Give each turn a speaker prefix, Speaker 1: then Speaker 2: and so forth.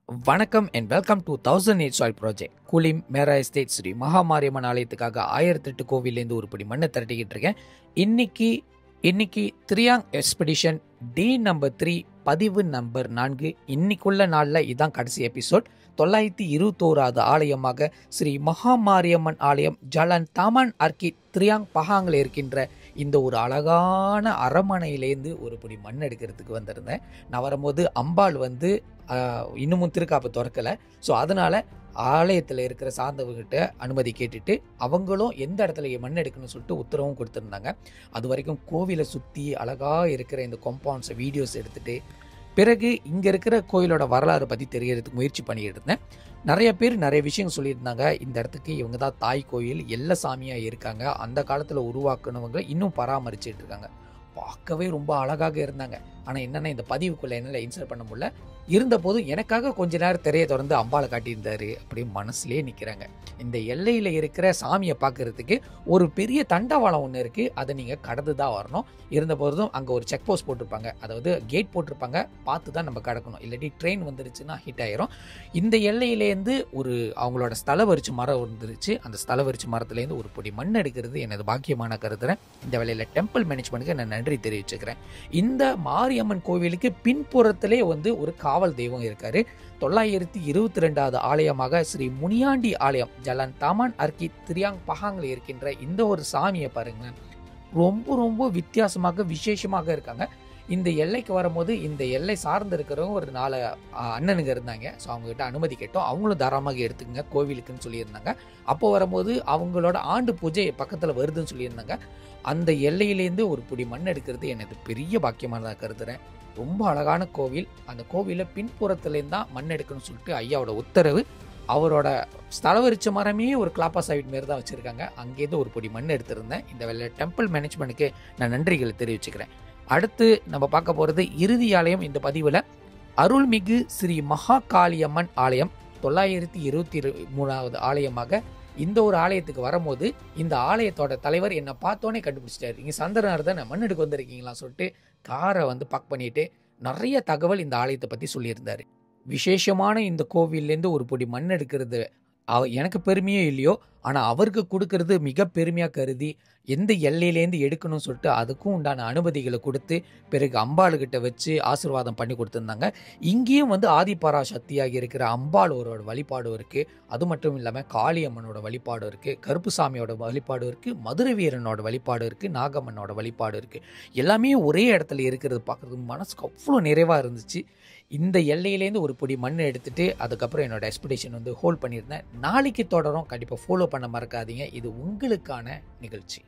Speaker 1: வணக்கம் and welcome to 1008 soil project. Kulim மேரா estate Sri Mahamariamman ஆலயத்துக்காக 1008 கோவிலேருந்து ஒரு படி மண்ணை திரட்டிக்கிட்டு இருக்கேன். இன்னைக்கு திரியாங் எக்ஸ்பெடிஷன் டே நம்பர் 3 பதிவு நம்பர் 4. இன்னைக்குள்ள நாளில் இதுதான் கடைசி எபிசோட். 921வது ஆலயமாக ஸ்ரீ மகாமாரியம்மன் ஆலயம் ஜலன் தாமான் ஆர்கிட் திரியாங் பஹாங்கில் இருக்கின்ற இந்த ஒரு அழகான அரமனையிலேருந்து ஒரு பிடி மண் எடுக்கிறதுக்கு வந்திருந்தேன். நான் வரும்போது அம்பாள் இன்னமும் திருக்காப்பு திறக்கலை. ஸோ அதனால் ஆலயத்தில் இருக்கிற சார்ந்தவர்கிட்ட அனுமதி கேட்டுட்டு அவங்களும் எந்த இடத்துல மண் எடுக்கணும்னு சொல்லிட்டு உத்தரவும் கொடுத்துருந்தாங்க. அது வரைக்கும் கோவிலை சுற்றி அழகாக இருக்கிற இந்த காம்பவுண்ட்ஸை வீடியோஸ் எடுத்துகிட்டு பிறகு இங்கே இருக்கிற கோயிலோட வரலாறு பற்றி தெரியறதுக்கு முயற்சி பண்ணிட்டு இருந்தேன். நிறைய பேர் நிறைய விஷயம் சொல்லியிருந்தாங்க. இந்த இடத்துக்கு இவங்க தான் தாய் கோயில், எல்லா சாமியாக இருக்காங்க, அந்த காலத்தில் உருவாக்குனவங்க இன்னும் பராமரிச்சுட்டு இருக்காங்க. பார்க்கவே ரொம்ப அழகாக இருந்தாங்க. ஆனால் என்னென்னா இந்த பதிவுக்குள்ளே என்னால் இன்சர்ட் பண்ண முடியல. இருந்தபோது எனக்காக கொஞ்ச நேரம் திரையை திறந்து அம்பாளை காட்டியிருந்தாரு. அப்படியே மனசுலேயே நிற்கிறாங்க. இந்த எல்லையில் இருக்கிற சாமியை பார்க்கறதுக்கு ஒரு பெரிய தண்டவாளம் ஒன்று இருக்குது. அதை நீங்கள் கடந்து தான் வரணும். இருந்தபோதும் அங்கே ஒரு செக் போஸ்ட் போட்டிருப்பாங்க, அதாவது கேட் போட்டிருப்பாங்க. பார்த்து தான் நம்ம கடக்கணும், இல்லாட்டி ட்ரெயின் வந்துருச்சுன்னா ஹிட் ஆயிரும். இந்த எல்லையிலேருந்து அவங்களோட ஸ்தலவரிச்சு மரம் வந்துருச்சு. அந்த ஸ்தலவரிச்சு மரத்துலேருந்து ஒரு பொடி மண் எடுக்கிறது எனது பாக்கியமான கருத்துறேன். இந்த வேலையில் டெம்பிள் மேனேஜ்மெண்ட்டுக்கு நான் நன்றி தெரிவிச்சுக்கிறேன். இந்த மாரியம்மன் கோவிலுக்கு பின்புறத்திலே ஒரு காவல் தெய்வம் இருக்காரு. 922வது ஆலயமாக ஸ்ரீ முனியாண்டி ஆலயம் ஜலன் தாமான் ஆர்கிட் திரியாங் பஹாங்கில் இருக்கின்ற இந்த ஒரு சாமியை பாருங்க, ரொம்ப ரொம்ப வித்தியாசமாக விசேஷமாக இருக்காங்க. இந்த எல்லைக்கு வரும்போது இந்த எல்லை சார்ந்து இருக்கிறவங்க ஒரு 4 அண்ணனுங்க இருந்தாங்க. ஸோ அவங்ககிட்ட அனுமதி கேட்டோம். அவங்களும் தாராளமாக எடுத்துக்கங்க கோவிலுக்குன்னு சொல்லியிருந்தாங்க. அப்போ வரும்போது அவங்களோட ஆண்டு பூஜை பக்கத்தில் வருதுன்னு சொல்லியிருந்தாங்க. அந்த எல்லையிலேருந்து ஒரு பிடி மண் எடுக்கிறது எனக்கு பெரிய பாக்கியமானதாக கருதுறேன். ரொம்ப அழகான கோவில். அந்த கோவிலில் பின்புறத்துலேருந்து தான் மண் எடுக்கணும்னு சொல்லிட்டு ஐயாவோட உத்தரவு. அவரோட ஸ்தலவரிச்ச மரமே ஒரு கிளாப்பா சைட் மாரி தான் வச்சுருக்காங்க. அங்கேருந்து ஒரு பொடி மண் எடுத்திருந்தேன். இந்த வேலை டெம்பிள் மேனேஜ்மெண்ட்டுக்கு நான் நன்றிகளை தெரிவிச்சுக்கிறேன். அடுத்து நம்ம பார்க்க போகிறது இறுதி ஆலயம் இந்த பதிவில் அருள்மிகு ஸ்ரீ மகாகாளியம்மன் ஆலயம் 923வது ஆலயமாக. இந்த ஒரு ஆலயத்துக்கு வரும்போது இந்த ஆலயத்தோட தலைவர் என்னை பார்த்தோன்னே கண்டுபிடிச்சிட்டாரு. இங்கே சந்திரனார் தான் மண் எடுக்க வந்திருக்கீங்களா சொல்லிட்டு காரை பார்க் பண்ணிட்டு நிறைய தகவல் இந்த ஆலயத்தை பற்றி சொல்லியிருந்தார். விசேஷமான இந்த கோவில்லேருந்து ஒரு பொடி மண் எடுக்கிறது எனக்கு பெருமையோ இல்லையோ, ஆனால் அவருக்கு கொடுக்கறது மிக பெருமையாக கருதி எந்த எல்லையிலேருந்து எடுக்கணும்னு சொல்லிட்டு அதுக்கும் உண்டான அனுமதிகளை கொடுத்து பிறகு அம்பாளுக்கிட்ட வச்சு ஆசீர்வாதம் பண்ணி கொடுத்துருந்தாங்க. இங்கேயும் ஆதிபரா சக்தியாக இருக்கிற அம்பாளோட வழிபாடு இருக்குது. அது மட்டும் இல்லாமல் காளியம்மனோட வழிபாடு இருக்குது, கருப்புசாமியோட வழிபாடு இருக்குது, மதுரை வீரனோட வழிபாடு இருக்குது, நாகம்மனோட வழிபாடு இருக்குது. எல்லாமே ஒரே இடத்துல இருக்கிறது பார்க்குறதுக்கு மனசுக்கு அவ்வளோ நிறைவாக இருந்துச்சு. இந்த எல்லையிலேருந்து ஒரு பொடி மண் எடுத்துகிட்டு அதுக்கப்புறம் என்னோடய எக்ஸ்பெடிஷன் ஹோல்ட் பண்ணியிருந்தேன். நாளைக்கு தொடரும். கண்டிப்பாக ஃபாலோ பண்ண மறக்காதீங்க. இது உங்களுக்கான நிகழ்ச்சி.